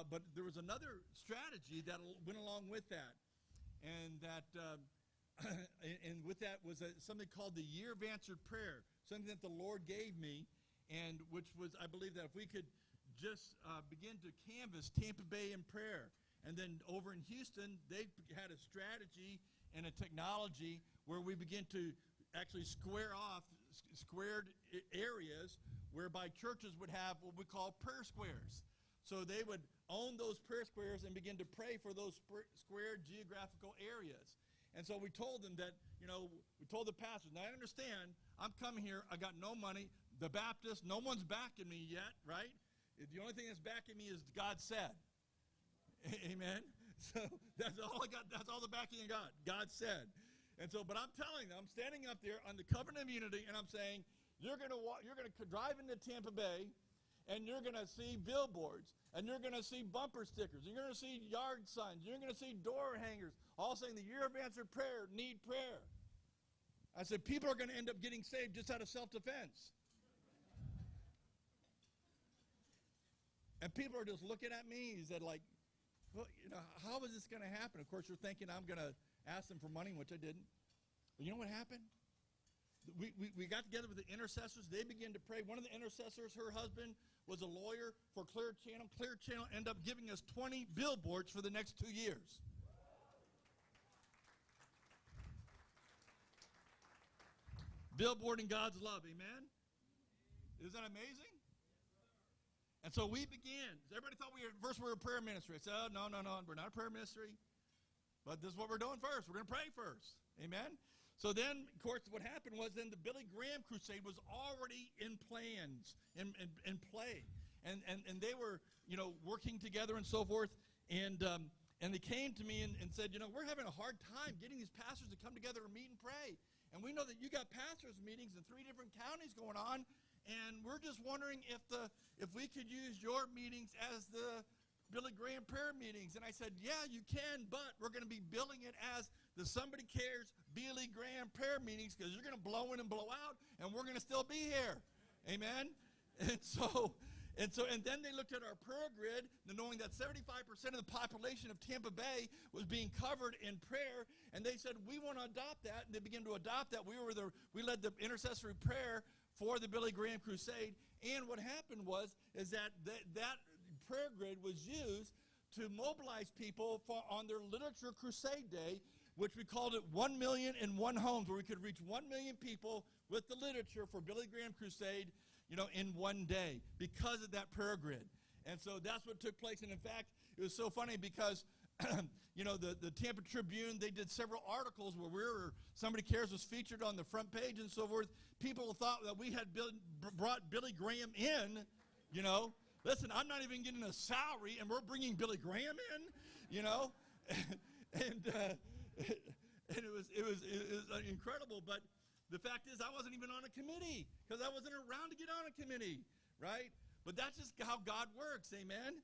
but there was another strategy that went along with that. And that, and with that was something called the Year of Answered Prayer, something that the Lord gave me, and which was, I believe that if we could just begin to canvas Tampa Bay in prayer. And then over in Houston, they had a strategy and a technology where we begin to actually square off squared areas whereby churches would have what we call prayer squares. So they would own those prayer squares and begin to pray for those squared geographical areas. And so we told them that, we told the pastors, now I understand, I'm coming here, I got no money, the Baptists, no one's backing me yet, right? The only thing that's backing me is God said. Amen? So that's all I got, that's all the backing I got, God said. And so, but I'm telling them, I'm standing up there on the covenant of unity, and I'm saying, you're going to drive into Tampa Bay, and you're going to see billboards, and you're going to see bumper stickers, and you're going to see yard signs, you're going to see door hangers, all saying the Year of Answered Prayer, need prayer. I said, people are going to end up getting saved just out of self-defense. And people are just looking at me, he said, like, well, how is this going to happen? Of course, you're thinking I'm going to ask them for money, which I didn't. But you know what happened? We got together with the intercessors. They began to pray. One of the intercessors, her husband, was a lawyer for Clear Channel. Clear Channel ended up giving us 20 billboards for the next 2 years. Billboarding God's love, amen? Isn't that amazing? And so we began. Everybody thought first we were a prayer ministry. I said, oh, no, we're not a prayer ministry. But this is what we're doing first. We're going to pray first. Amen? So then, of course, what happened was then the Billy Graham crusade was already in plans, in play. And they were, working together and so forth. And they came to me and said, we're having a hard time getting these pastors to come together and meet and pray. And we know that you got pastors' meetings in 3 different counties going on. And we're just wondering if we could use your meetings as the Billy Graham prayer meetings. And I said, yeah, you can, but we're going to be billing it as the Somebody Cares Billy Graham prayer meetings because you're going to blow in and blow out, and we're going to still be here. Amen? And then they looked at our prayer grid, knowing that 75% of the population of Tampa Bay was being covered in prayer, and they said, we want to adopt that, and they began to adopt that. We led the intercessory prayer for the Billy Graham crusade, and what happened is that prayer grid was used to mobilize people on their literature crusade day, which we called it 1 million in one homes, where we could reach 1 million people with the literature for Billy Graham crusade, in one day because of that prayer grid. And so that's what took place. And in fact, it was so funny because the Tampa Tribune, they did several articles where Somebody Cares was featured on the front page and so forth. People thought that we had brought Billy Graham in, Listen, I'm not even getting a salary, and we're bringing Billy Graham in, and it was incredible. But the fact is, I wasn't even on a committee because I wasn't around to get on a committee, right? But that's just how God works, amen?